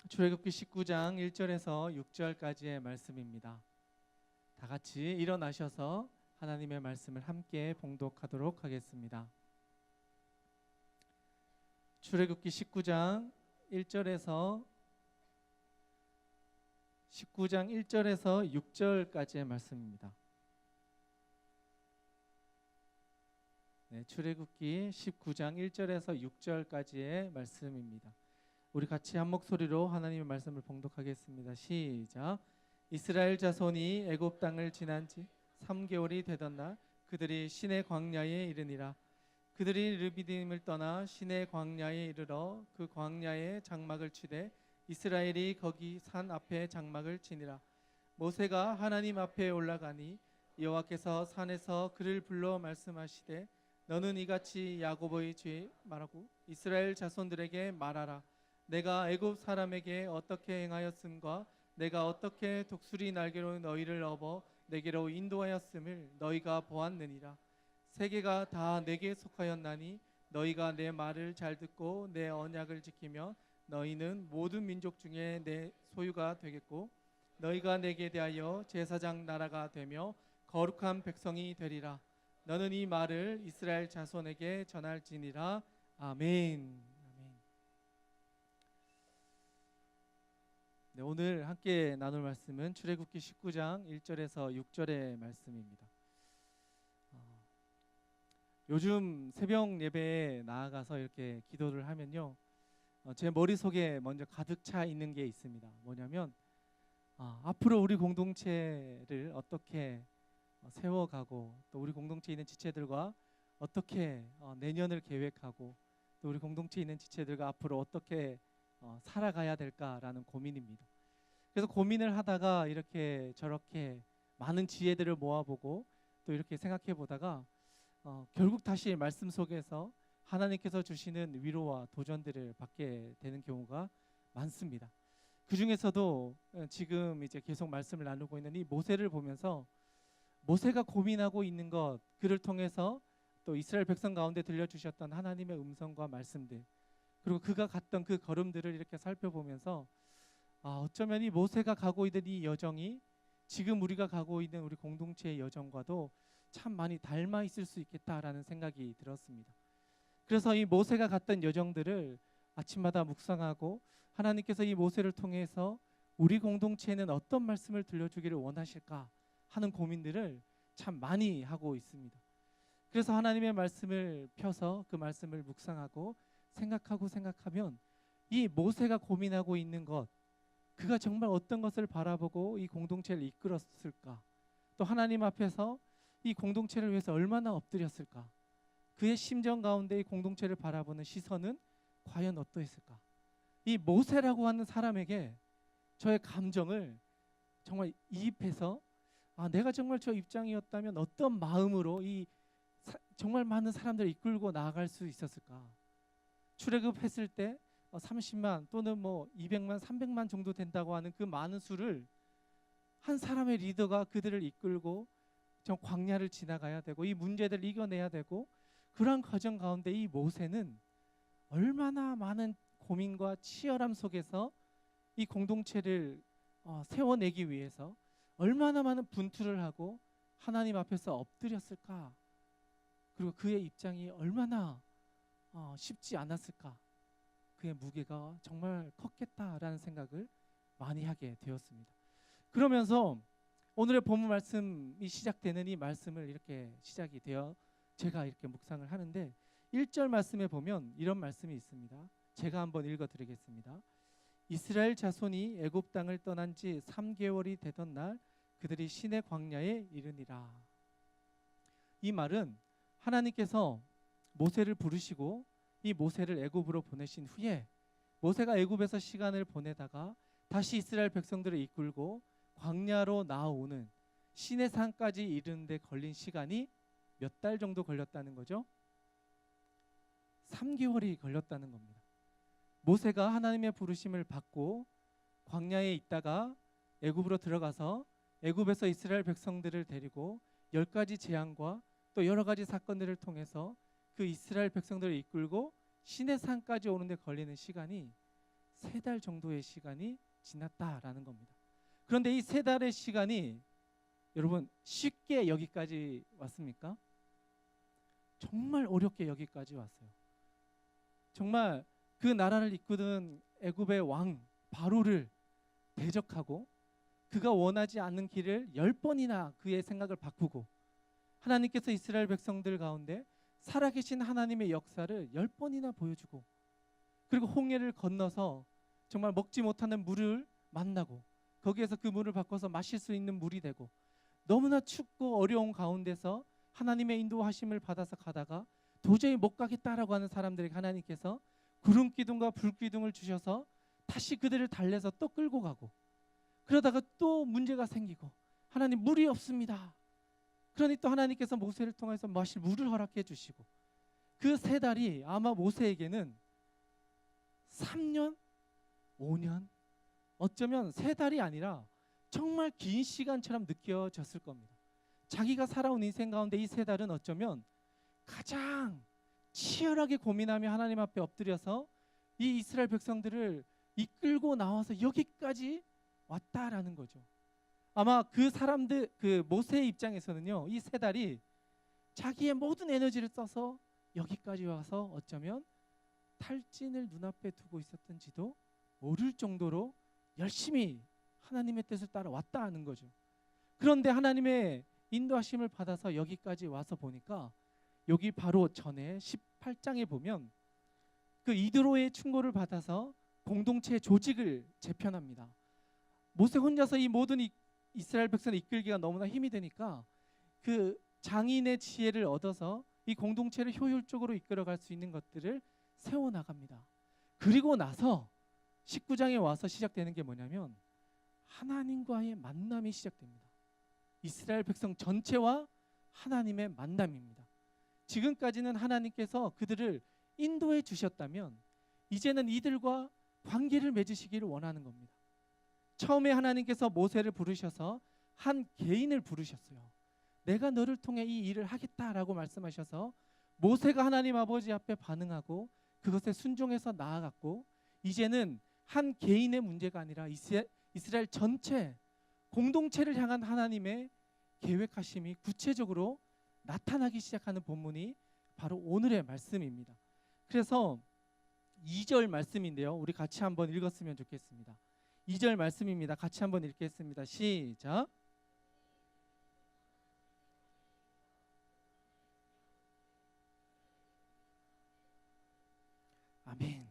출애굽기 19장 1절에서 6절까지의 말씀입니다. 다 같이 일어나셔서 하나님의 말씀을 함께 봉독하도록 하겠습니다. 출애굽기 19장 1절에서 6절까지의 말씀입니다. 출애굽기 19장 1절에서 6절까지의 말씀입니다. 우리 같이 한 목소리로 하나님의 말씀을 봉독하겠습니다. 시작. 이스라엘 자손이 애굽 땅을 지난 지 3개월이 되던 날 그들이 시내 광야에 이르니라. 그들이 르비딤을 떠나 시내 광야에 이르러 그 광야에 장막을 치되 이스라엘이 거기 산 앞에 장막을 치니라. 모세가 하나님 앞에 올라가니 여호와께서 산에서 그를 불러 말씀하시되 너는 이같이 야곱의 죄 말하고 이스라엘 자손들에게 말하라. 내가 애굽 사람에게 어떻게 행하였음과 내가 어떻게 독수리 날개로 너희를 업어 내게로 인도하였음을 너희가 보았느니라. 세계가 다 내게 속하였나니 너희가 내 말을 잘 듣고 내 언약을 지키며 너희는 모든 민족 중에 내 소유가 되겠고 너희가 내게 대하여 제사장 나라가 되며 거룩한 백성이 되리라. 너는 이 말을 이스라엘 자손에게 전할지니라. 아멘. 오늘 함께 나눌 말씀은 출애굽기 19장 1절에서 6절의 말씀입니다. 요즘 새벽 예배에 나아가서 이렇게 기도를 하면요, 제 머릿속에 먼저 가득 차 있는 게 있습니다. 뭐냐면 앞으로 우리 공동체를 어떻게 세워가고 또 우리 공동체에 있는 지체들과 어떻게 내년을 계획하고 또 우리 공동체에 있는 지체들과 앞으로 어떻게 살아가야 될까라는 고민입니다. 그래서 고민을 하다가 이렇게 저렇게 많은 지혜들을 모아보고 또 이렇게 생각해 보다가 결국 다시 말씀 속에서 하나님께서 주시는 위로와 도전들을 받게 되는 경우가 많습니다. 그 중에서도 지금 이제 계속 말씀을 나누고 있는 이 모세를 보면서 모세가 고민하고 있는 것, 그를 통해서 또 이스라엘 백성 가운데 들려주셨던 하나님의 음성과 말씀들, 그리고 그가 갔던 그 걸음들을 이렇게 살펴보면서 어쩌면 이 모세가 가고 있는 이 여정이 지금 우리가 가고 있는 우리 공동체의 여정과도 참 많이 닮아 있을 수 있겠다라는 생각이 들었습니다. 그래서 이 모세가 갔던 여정들을 아침마다 묵상하고 하나님께서 이 모세를 통해서 우리 공동체에는 어떤 말씀을 들려주기를 원하실까 하는 고민들을 참 많이 하고 있습니다. 그래서 하나님의 말씀을 펴서 그 말씀을 묵상하고 생각하면 이 모세가 고민하고 있는 것, 그가 정말 어떤 것을 바라보고 이 공동체를 이끌었을까, 또 하나님 앞에서 이 공동체를 위해서 얼마나 엎드렸을까, 그의 심정 가운데 이 공동체를 바라보는 시선은 과연 어떠했을까. 이 모세라고 하는 사람에게 저의 감정을 정말 이입해서 내가 정말 저 입장이었다면 어떤 마음으로 정말 많은 사람들을 이끌고 나아갈 수 있었을까. 출애굽했을 때 30만 또는 200만, 300만 정도 된다고 하는 그 많은 수를 한 사람의 리더가 그들을 이끌고 저 광야를 지나가야 되고 이 문제들을 이겨내야 되고, 그러한 과정 가운데 이 모세는 얼마나 많은 고민과 치열함 속에서 이 공동체를 세워내기 위해서 얼마나 많은 분투를 하고 하나님 앞에서 엎드렸을까. 그리고 그의 입장이 얼마나 쉽지 않았을까. 그의 무게가 정말 컸겠다라는 생각을 많이 하게 되었습니다. 그러면서 오늘의 본문 말씀이 시작되는 이 말씀을 이렇게 시작이 되어 제가 이렇게 묵상을 하는데 1절 말씀에 보면 이런 말씀이 있습니다. 제가 한번 읽어드리겠습니다. 이스라엘 자손이 애굽 땅을 떠난 지 3개월이 되던 날 그들이 시내 광야에 이르니라. 이 말은 하나님께서 모세를 부르시고 이 모세를 애굽으로 보내신 후에 모세가 애굽에서 시간을 보내다가 다시 이스라엘 백성들을 이끌고 광야로 나아오는 시내산까지 이르는 데 걸린 시간이 몇 달 정도 걸렸다는 거죠? 3개월이 걸렸다는 겁니다. 모세가 하나님의 부르심을 받고 광야에 있다가 애굽으로 들어가서 애굽에서 이스라엘 백성들을 데리고 10가지 재앙과 또 여러 가지 사건들을 통해서 그 이스라엘 백성들을 이끌고 시내산까지 오는 데 걸리는 시간이 3달 정도의 시간이 지났다라는 겁니다. 그런데 이 3달의 시간이 여러분 쉽게 여기까지 왔습니까? 정말 어렵게 여기까지 왔어요. 정말 그 나라를 이끄던 애굽의 왕 바로를 대적하고 그가 원하지 않는 길을 10번이나 그의 생각을 바꾸고 하나님께서 이스라엘 백성들 가운데 살아계신 하나님의 역사를 10번이나 보여주고 그리고 홍해를 건너서 정말 먹지 못하는 물을 만나고 거기에서 그 물을 바꿔서 마실 수 있는 물이 되고 너무나 춥고 어려운 가운데서 하나님의 인도하심을 받아서 가다가 도저히 못 가겠다라고 하는 사람들에게 하나님께서 구름 기둥과 불 기둥을 주셔서 다시 그들을 달래서 또 끌고 가고 그러다가 또 문제가 생기고 하나님 물이 없습니다. 그러니 또 하나님께서 모세를 통해서 마실 물을 허락해 주시고 그 3달이 아마 모세에게는 3년, 5년 어쩌면 3달이 아니라 정말 긴 시간처럼 느껴졌을 겁니다. 자기가 살아온 인생 가운데 이 3달은 어쩌면 가장 치열하게 고민하며 하나님 앞에 엎드려서 이 이스라엘 백성들을 이끌고 나와서 여기까지 왔다라는 거죠. 아마 그 사람들 그 모세의 입장에서는요 이 3달이 자기의 모든 에너지를 써서 여기까지 와서 어쩌면 탈진을 눈앞에 두고 있었던지도 모를 정도로 열심히 하나님의 뜻을 따라 왔다 하는 거죠. 그런데 하나님의 인도하심을 받아서 여기까지 와서 보니까 여기 바로 전에 18장에 보면 그 이드로의 충고를 받아서 공동체 조직을 재편합니다. 모세 혼자서 이 모든 이스라엘 백성을 이끌기가 너무나 힘이 되니까 그 장인의 지혜를 얻어서 이 공동체를 효율적으로 이끌어갈 수 있는 것들을 세워나갑니다. 그리고 나서 19장에 와서 시작되는 게 뭐냐면 하나님과의 만남이 시작됩니다. 이스라엘 백성 전체와 하나님의 만남입니다. 지금까지는 하나님께서 그들을 인도해 주셨다면 이제는 이들과 관계를 맺으시기를 원하는 겁니다. 처음에 하나님께서 모세를 부르셔서 한 개인을 부르셨어요. 내가 너를 통해 이 일을 하겠다라고 말씀하셔서 모세가 하나님 아버지 앞에 반응하고 그것에 순종해서 나아갔고 이제는 한 개인의 문제가 아니라 이스라엘 전체 공동체를 향한 하나님의 계획하심이 구체적으로 나타나기 시작하는 본문이 바로 오늘의 말씀입니다. 그래서 2절 말씀인데요. 우리 같이 한번 읽었으면 좋겠습니다. 2절 말씀입니다. 같이 한번 읽겠습니다. 시작. 아멘.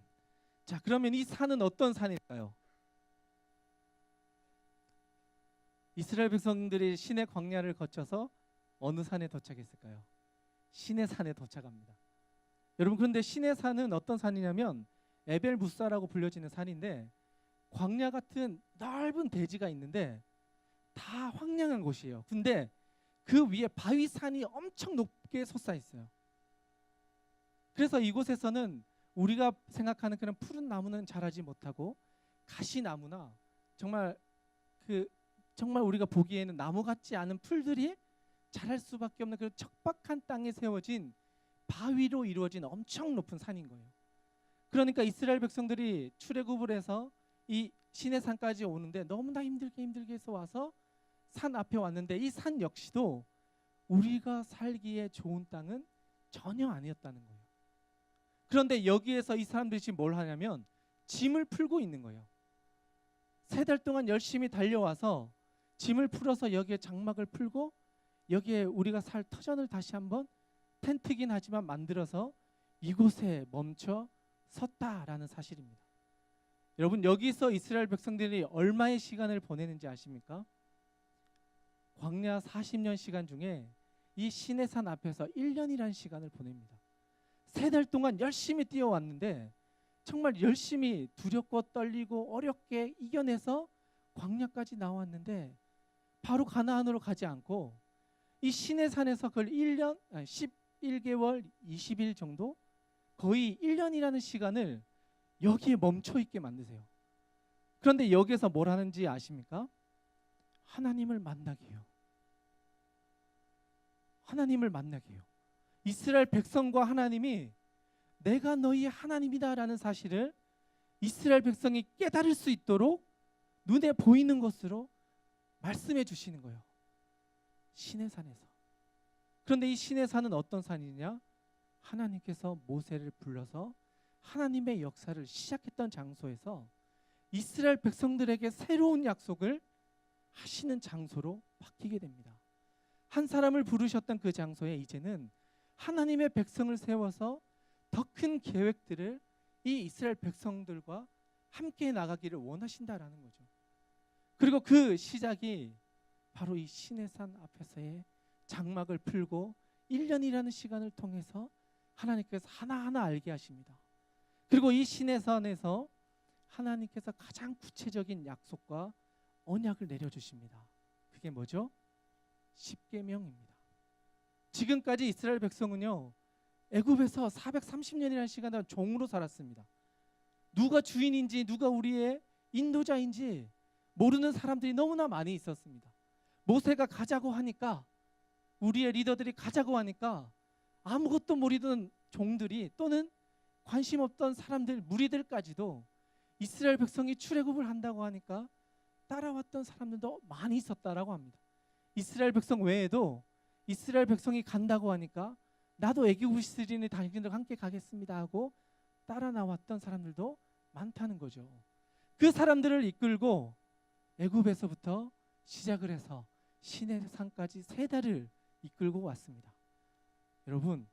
자, 그러면 이 산은 어떤 산일까요? 이스라엘 백성들이 신의 광야를 거쳐서 어느 산에 도착했을까요? 신의 산에 도착합니다. 여러분 그런데 신의 산은 어떤 산이냐면 에벨 무사라고 불려지는 산인데 광야 같은 넓은 대지가 있는데 다 황량한 곳이에요. 근데 그 위에 바위산이 엄청 높게 솟아 있어요. 그래서 이곳에서는 우리가 생각하는 그런 푸른 나무는 자라지 못하고 가시나무나 정말 정말 우리가 보기에는 나무 같지 않은 풀들이 자랄 수밖에 없는 그 척박한 땅에 세워진 바위로 이루어진 엄청 높은 산인 거예요. 그러니까 이스라엘 백성들이 출애굽을 해서 이 시내산까지 오는데 너무나 힘들게 해서 와서 산 앞에 왔는데 이 산 역시도 우리가 살기에 좋은 땅은 전혀 아니었다는 거예요. 그런데 여기에서 이 사람들이 지금 뭘 하냐면 짐을 풀고 있는 거예요. 3달 동안 열심히 달려와서 짐을 풀어서 여기에 장막을 풀고 여기에 우리가 살 터전을 다시 한번 텐트긴 하지만 만들어서 이곳에 멈춰 섰다라는 사실입니다. 여러분 여기서 이스라엘 백성들이 얼마의 시간을 보내는지 아십니까? 광야 40년 시간 중에 이 시내산 앞에서 1년이라는 시간을 보냅니다. 3달 동안 열심히 뛰어왔는데 정말 열심히 두렵고 떨리고 어렵게 이겨내서 광야까지 나왔는데 바로 가나안으로 가지 않고 이 시내산에서 그걸 11개월 20일 정도 거의 1년이라는 시간을 여기에 멈춰 있게 만드세요. 그런데 여기에서 뭘 하는지 아십니까? 하나님을 만나게 해요. 하나님을 만나게 해요. 이스라엘 백성과 하나님이 내가 너희의 하나님이다라는 사실을 이스라엘 백성이 깨달을 수 있도록 눈에 보이는 것으로 말씀해 주시는 거예요. 시내산에서. 그런데 이 시내산은 어떤 산이냐? 하나님께서 모세를 불러서 하나님의 역사를 시작했던 장소에서 이스라엘 백성들에게 새로운 약속을 하시는 장소로 바뀌게 됩니다. 한 사람을 부르셨던 그 장소에 이제는 하나님의 백성을 세워서 더 큰 계획들을 이 이스라엘 백성들과 함께 나가기를 원하신다라는 거죠. 그리고 그 시작이 바로 이 시내산 앞에서의 장막을 풀고 1년이라는 시간을 통해서 하나님께서 하나하나 알게 하십니다. 그리고 이 시내산에서 하나님께서 가장 구체적인 약속과 언약을 내려주십니다. 그게 뭐죠? 십계명입니다. 지금까지 이스라엘 백성은요, 애굽에서 430년이라는 시간을 종으로 살았습니다. 누가 주인인지 누가 우리의 인도자인지 모르는 사람들이 너무나 많이 있었습니다. 모세가 가자고 하니까, 우리의 리더들이 가자고 하니까 아무것도 모르던 종들이 또는 관심 없던 사람들, 무리들까지도 이스라엘 백성이 출애굽을 한다고 하니까 따라왔던 사람들도 많이 있었다라고 합니다. 이스라엘 백성 외에도 이스라엘 백성이 간다고 하니까 나도 애굽 있으리니 당신들과 함께 가겠습니다 하고 따라 나왔던 사람들도 많다는 거죠. 그 사람들을 이끌고 애굽에서부터 시작을 해서 시내산까지 3달을 이끌고 왔습니다. 여러분,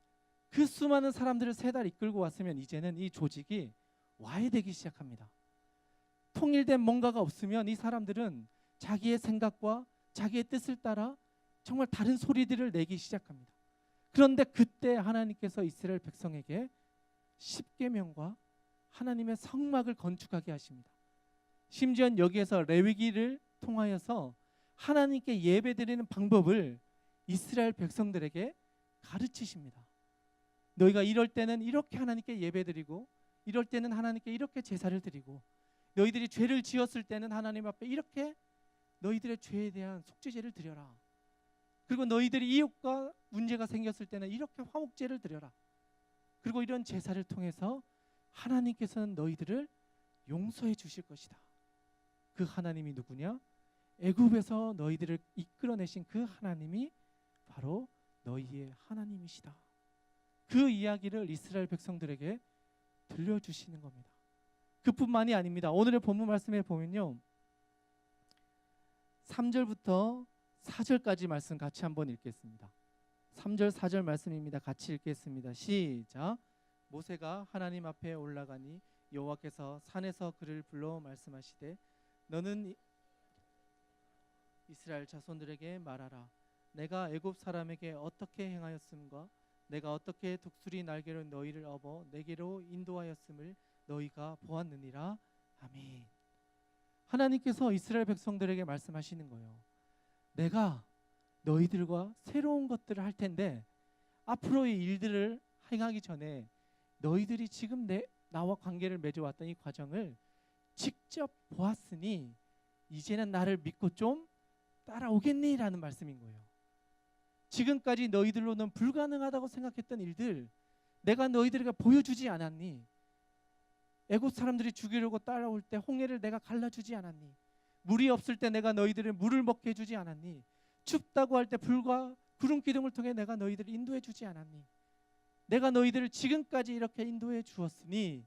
그 수많은 사람들을 3달 이끌고 왔으면 이제는 이 조직이 와해되기 시작합니다. 통일된 뭔가가 없으면 이 사람들은 자기의 생각과 자기의 뜻을 따라 정말 다른 소리들을 내기 시작합니다. 그런데 그때 하나님께서 이스라엘 백성에게 십계명과 하나님의 성막을 건축하게 하십니다. 심지어 여기에서 레위기를 통하여서 하나님께 예배드리는 방법을 이스라엘 백성들에게 가르치십니다. 너희가 이럴 때는 이렇게 하나님께 예배드리고, 이럴 때는 하나님께 이렇게 제사를 드리고, 너희들이 죄를 지었을 때는 하나님 앞에 이렇게 너희들의 죄에 대한 속죄제를 드려라. 그리고 너희들이 이웃과 문제가 생겼을 때는 이렇게 화목제를 드려라. 그리고 이런 제사를 통해서 하나님께서는 너희들을 용서해 주실 것이다. 그 하나님이 누구냐? 애굽에서 너희들을 이끌어내신 그 하나님이 바로 너희의 하나님이시다. 그 이야기를 이스라엘 백성들에게 들려주시는 겁니다. 그뿐만이 아닙니다. 오늘의 본문 말씀에 보면요, 3절부터 4절까지 말씀 같이 한번 읽겠습니다. 3절 4절 말씀입니다. 같이 읽겠습니다. 시작. 모세가 하나님 앞에 올라가니 여호와께서 산에서 그를 불러 말씀하시되 너는 이스라엘 자손들에게 말하라. 내가 애굽 사람에게 어떻게 행하였음과 내가 어떻게 독수리 날개로 너희를 업어 내게로 인도하였음을 너희가 보았느니라. 아멘. 하나님께서 이스라엘 백성들에게 말씀하시는 거예요. 내가 너희들과 새로운 것들을 할 텐데 앞으로의 일들을 행하기 전에 너희들이 지금 나와 관계를 맺어왔던 이 과정을 직접 보았으니 이제는 나를 믿고 좀 따라오겠니? 라는 말씀인 거예요. 지금까지 너희들로는 불가능하다고 생각했던 일들 내가 너희들에게 보여주지 않았니? 애굽 사람들이 죽이려고 따라올 때 홍해를 내가 갈라주지 않았니? 물이 없을 때 내가 너희들을 물을 먹게 해주지 않았니? 춥다고 할 때 불과 구름 기둥을 통해 내가 너희들을 인도해 주지 않았니? 내가 너희들을 지금까지 이렇게 인도해 주었으니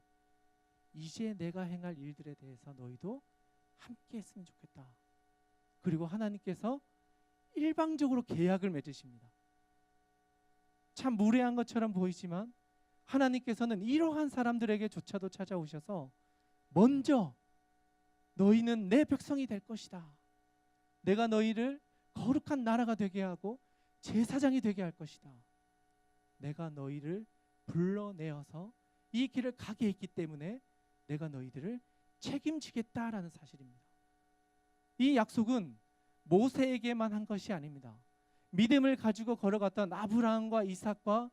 이제 내가 행할 일들에 대해서 너희도 함께 했으면 좋겠다. 그리고 하나님께서 일방적으로 계약을 맺으십니다. 참 무례한 것처럼 보이지만 하나님께서는 이러한 사람들에게조차도 찾아오셔서 먼저 너희는 내 백성이 될 것이다. 내가 너희를 거룩한 나라가 되게 하고 제사장이 되게 할 것이다. 내가 너희를 불러내어서 이 길을 가게 했기 때문에 내가 너희들을 책임지겠다라는 사실입니다. 이 약속은 모세에게만 한 것이 아닙니다. 믿음을 가지고 걸어갔던 아브라함과 이삭과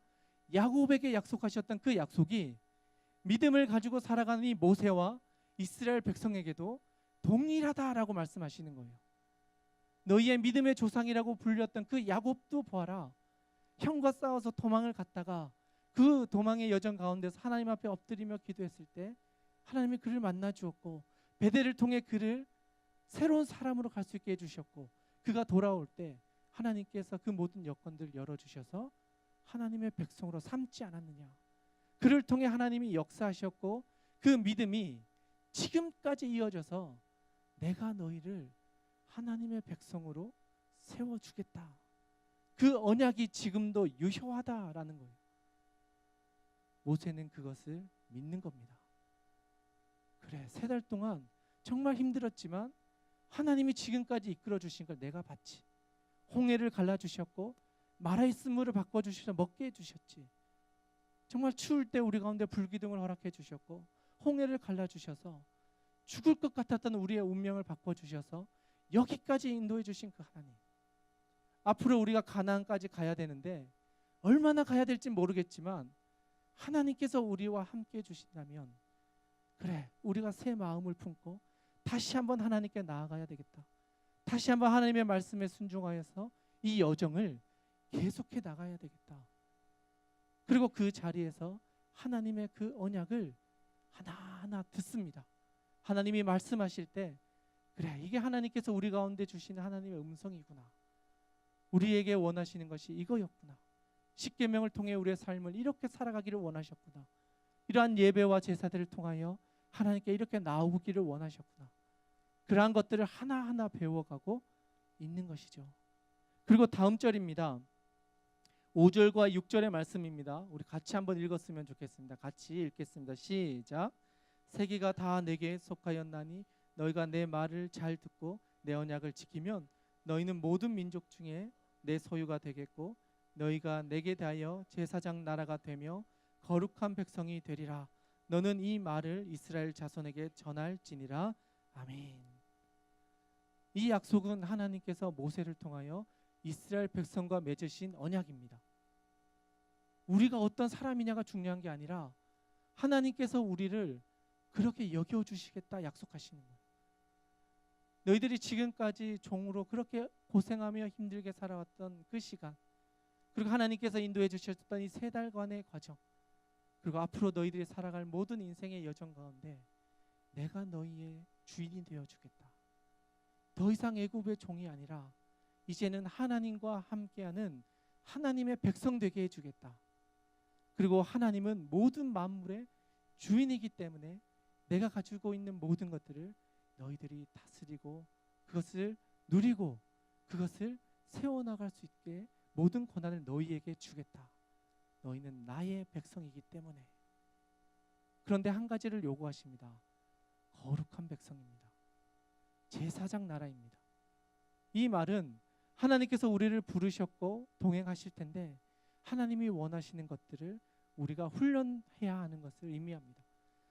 야곱에게 약속하셨던 그 약속이 믿음을 가지고 살아가는 이 모세와 이스라엘 백성에게도 동일하다라고 말씀하시는 거예요. 너희의 믿음의 조상이라고 불렸던 그 야곱도 보아라. 형과 싸워서 도망을 갔다가 그 도망의 여정 가운데서 하나님 앞에 엎드리며 기도했을 때 하나님이 그를 만나 주었고 베델을 통해 그를 새로운 사람으로 갈 수 있게 해주셨고 그가 돌아올 때 하나님께서 그 모든 여건들을 열어주셔서 하나님의 백성으로 삼지 않았느냐. 그를 통해 하나님이 역사하셨고 그 믿음이 지금까지 이어져서 내가 너희를 하나님의 백성으로 세워주겠다. 그 언약이 지금도 유효하다라는 거예요. 모세는 그것을 믿는 겁니다. 그래, 3달 동안 정말 힘들었지만 하나님이 지금까지 이끌어 주신 걸 내가 봤지. 홍해를 갈라주셨고 마라의 쓴물을 바꿔주셔서 먹게 해주셨지. 정말 추울 때 우리 가운데 불기둥을 허락해 주셨고 홍해를 갈라주셔서 죽을 것 같았던 우리의 운명을 바꿔주셔서 여기까지 인도해 주신 그 하나님. 앞으로 우리가 가나안까지 가야 되는데 얼마나 가야 될지 모르겠지만 하나님께서 우리와 함께 해주신다면 그래, 우리가 새 마음을 품고 다시 한번 하나님께 나아가야 되겠다. 다시 한번 하나님의 말씀에 순종하여서 이 여정을 계속해 나가야 되겠다. 그리고 그 자리에서 하나님의 그 언약을 하나하나 듣습니다. 하나님이 말씀하실 때 그래, 이게 하나님께서 우리 가운데 주시는 하나님의 음성이구나. 우리에게 원하시는 것이 이거였구나. 십계명을 통해 우리의 삶을 이렇게 살아가기를 원하셨구나. 이러한 예배와 제사들을 통하여 하나님께 이렇게 나오기를 원하셨구나. 그러한 것들을 하나하나 배워가고 있는 것이죠. 그리고 다음 절입니다. 5절과 6절의 말씀입니다. 우리 같이 한번 읽었으면 좋겠습니다. 같이 읽겠습니다. 시작. 세계가 다 내게 속하였나니 너희가 내 말을 잘 듣고 내 언약을 지키면 너희는 모든 민족 중에 내 소유가 되겠고 너희가 내게 대하여 제사장 나라가 되며 거룩한 백성이 되리라. 너는 이 말을 이스라엘 자손에게 전할지니라. 아멘. 이 약속은 하나님께서 모세를 통하여 이스라엘 백성과 맺으신 언약입니다. 우리가 어떤 사람이냐가 중요한 게 아니라 하나님께서 우리를 그렇게 여겨주시겠다 약속하시는 거예요. 너희들이 지금까지 종으로 그렇게 고생하며 힘들게 살아왔던 그 시간, 그리고 하나님께서 인도해 주셨던 이 3달간의 과정, 그리고 앞으로 너희들이 살아갈 모든 인생의 여정 가운데 내가 너희의 주인이 되어주겠다. 더 이상 애굽의 종이 아니라 이제는 하나님과 함께하는 하나님의 백성 되게 해주겠다. 그리고 하나님은 모든 만물의 주인이기 때문에 내가 가지고 있는 모든 것들을 너희들이 다스리고 그것을 누리고 그것을 세워나갈 수 있게 모든 권한을 너희에게 주겠다. 너희는 나의 백성이기 때문에. 그런데 한 가지를 요구하십니다. 거룩한 백성입니다. 제사장 나라입니다. 이 말은 하나님께서 우리를 부르셨고 동행하실 텐데 하나님이 원하시는 것들을 우리가 훈련해야 하는 것을 의미합니다.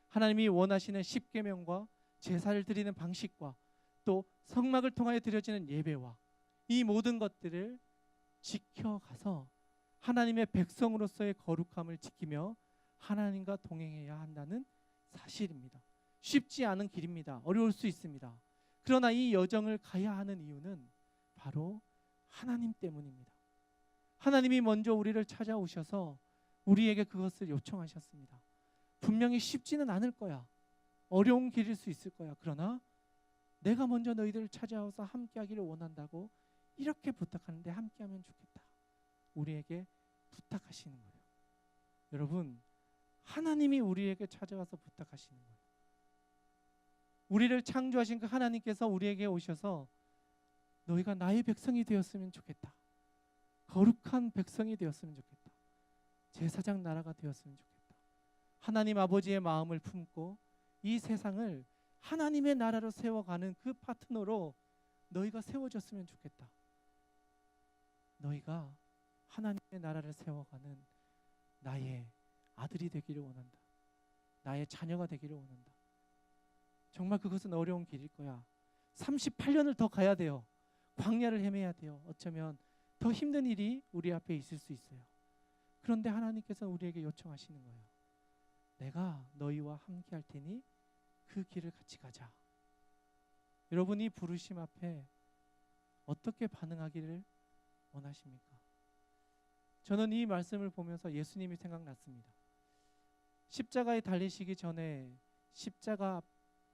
하나님이 원하시는 십계명과 제사를 드리는 방식과 또 성막을 통하여 드려지는 예배와 이 모든 것들을 지켜가서 하나님의 백성으로서의 거룩함을 지키며 하나님과 동행해야 한다는 사실입니다. 쉽지 않은 길입니다. 어려울 수 있습니다. 그러나 이 여정을 가야 하는 이유는 바로 하나님 때문입니다. 하나님이 먼저 우리를 찾아오셔서 우리에게 그것을 요청하셨습니다. 분명히 쉽지는 않을 거야. 어려운 길일 수 있을 거야. 그러나 내가 먼저 너희들을 찾아와서 함께하기를 원한다고 이렇게 부탁하는데 함께하면 좋겠다. 우리에게 부탁하시는 거예요. 여러분, 하나님이 우리에게 찾아와서 부탁하시는 거예요. 우리를 창조하신 그 하나님께서 우리에게 오셔서 너희가 나의 백성이 되었으면 좋겠다. 거룩한 백성이 되었으면 좋겠다. 제사장 나라가 되었으면 좋겠다. 하나님 아버지의 마음을 품고 이 세상을 하나님의 나라로 세워가는 그 파트너로 너희가 세워졌으면 좋겠다. 너희가 하나님의 나라를 세워가는 나의 아들이 되기를 원한다. 나의 자녀가 되기를 원한다. 정말 그것은 어려운 길일 거야. 38년을 더 가야 돼요. 광야를 헤매야 돼요. 어쩌면 더 힘든 일이 우리 앞에 있을 수 있어요. 그런데 하나님께서 우리에게 요청하시는 거예요. 내가 너희와 함께 할 테니 그 길을 같이 가자. 여러분이 부르심 앞에 어떻게 반응하기를 원하십니까? 저는 이 말씀을 보면서 예수님이 생각났습니다. 십자가에 달리시기 전에 십자가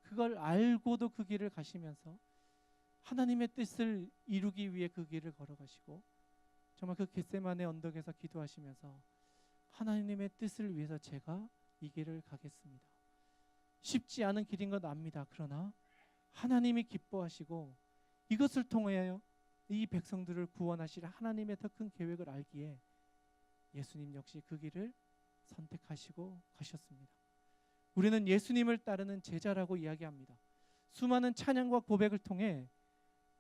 그걸 알고도 그 길을 가시면서 하나님의 뜻을 이루기 위해 그 길을 걸어가시고 정말 그 겟세마네 언덕에서 기도하시면서 하나님의 뜻을 위해서 제가 이 길을 가겠습니다. 쉽지 않은 길인 것 압니다. 그러나 하나님이 기뻐하시고 이것을 통하여 이 백성들을 구원하실 하나님의 더 큰 계획을 알기에 예수님 역시 그 길을 선택하시고 가셨습니다. 우리는 예수님을 따르는 제자라고 이야기합니다. 수많은 찬양과 고백을 통해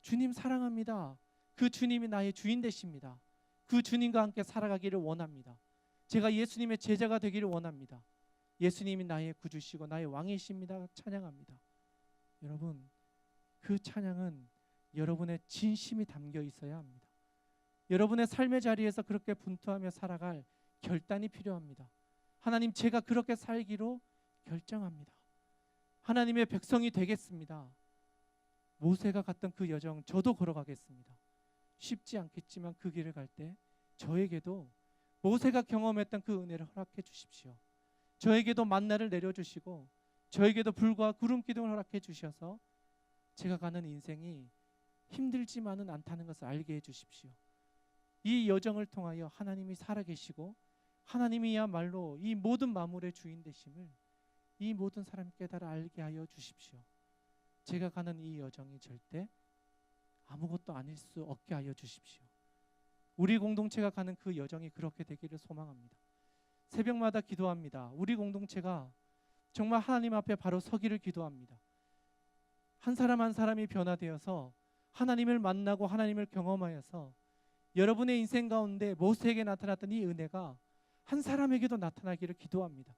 주님 사랑합니다. 그 주님이 나의 주인 되십니다. 그 주님과 함께 살아가기를 원합니다. 제가 예수님의 제자가 되기를 원합니다. 예수님이 나의 구주시고 나의 왕이십니다. 찬양합니다. 여러분, 그 찬양은 여러분의 진심이 담겨 있어야 합니다. 여러분의 삶의 자리에서 그렇게 분투하며 살아갈 결단이 필요합니다. 하나님, 제가 그렇게 살기로 결정합니다. 하나님의 백성이 되겠습니다. 모세가 갔던 그 여정 저도 걸어가겠습니다. 쉽지 않겠지만 그 길을 갈 때 저에게도 모세가 경험했던 그 은혜를 허락해 주십시오. 저에게도 만나를 내려주시고 저에게도 불과 구름 기둥을 허락해 주셔서 제가 가는 인생이 힘들지만은 않다는 것을 알게 해 주십시오. 이 여정을 통하여 하나님이 살아계시고 하나님이야말로 이 모든 만물의 주인 되심을 이 모든 사람이 깨달아 알게 하여 주십시오. 제가 가는 이 여정이 절대 아무것도 아닐 수 없게 하여 주십시오. 우리 공동체가 가는 그 여정이 그렇게 되기를 소망합니다. 새벽마다 기도합니다. 우리 공동체가 정말 하나님 앞에 바로 서기를 기도합니다. 한 사람 한 사람이 변화되어서 하나님을 만나고 하나님을 경험하여서 여러분의 인생 가운데 모세에게 나타났던 이 은혜가 한 사람에게도 나타나기를 기도합니다.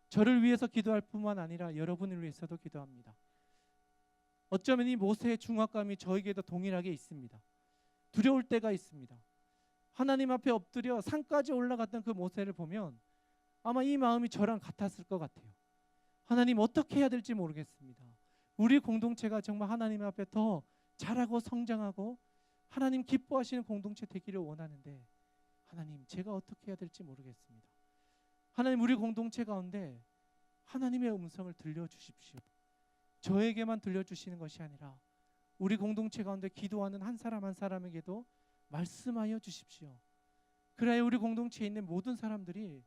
저를 위해서 기도할 뿐만 아니라 여러분을 위해서도 기도합니다. 어쩌면 이 모세의 중압감이 저에게도 동일하게 있습니다. 두려울 때가 있습니다. 하나님 앞에 엎드려 산까지 올라갔던 그 모세를 보면 아마 이 마음이 저랑 같았을 것 같아요. 하나님, 어떻게 해야 될지 모르겠습니다. 우리 공동체가 정말 하나님 앞에 더 자라고 성장하고 하나님 기뻐하시는 공동체 되기를 원하는데 하나님, 제가 어떻게 해야 될지 모르겠습니다. 하나님, 우리 공동체 가운데 하나님의 음성을 들려주십시오. 저에게만 들려주시는 것이 아니라 우리 공동체 가운데 기도하는 한 사람 한 사람에게도 말씀하여 주십시오. 그래야 우리 공동체에 있는 모든 사람들이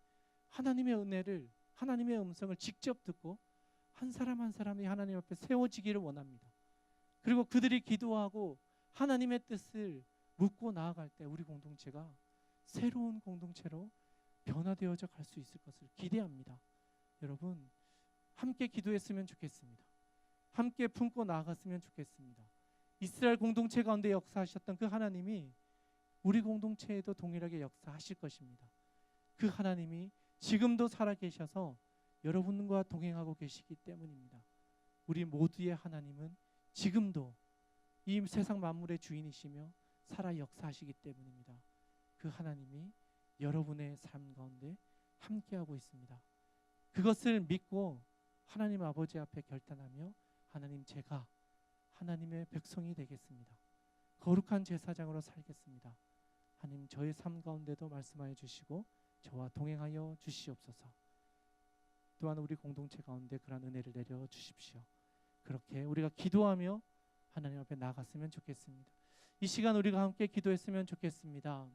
하나님의 은혜를, 하나님의 음성을 직접 듣고 한 사람 한 사람이 하나님 앞에 세워지기를 원합니다. 그리고 그들이 기도하고 하나님의 뜻을 묻고 나아갈 때 우리 공동체가 새로운 공동체로 변화되어져 갈 수 있을 것을 기대합니다. 여러분, 함께 기도했으면 좋겠습니다. 함께 품고 나아갔으면 좋겠습니다. 이스라엘 공동체 가운데 역사하셨던 그 하나님이 우리 공동체에도 동일하게 역사하실 것입니다. 그 하나님이 지금도 살아계셔서 여러분과 동행하고 계시기 때문입니다. 우리 모두의 하나님은 지금도 이 세상 만물의 주인이시며 살아 역사하시기 때문입니다. 그 하나님이 여러분의 삶 가운데 함께하고 있습니다. 그것을 믿고 하나님 아버지 앞에 결단하며 하나님, 제가 하나님의 백성이 되겠습니다. 거룩한 제사장으로 살겠습니다. 하나님, 저의 삶 가운데도 말씀하여 주시고 저와 동행하여 주시옵소서. 또한 우리 공동체 가운데 그런 은혜를 내려 주십시오. 그렇게 우리가 기도하며 하나님 앞에 나갔으면 좋겠습니다. 이 시간 우리가 함께 기도했으면 좋겠습니다.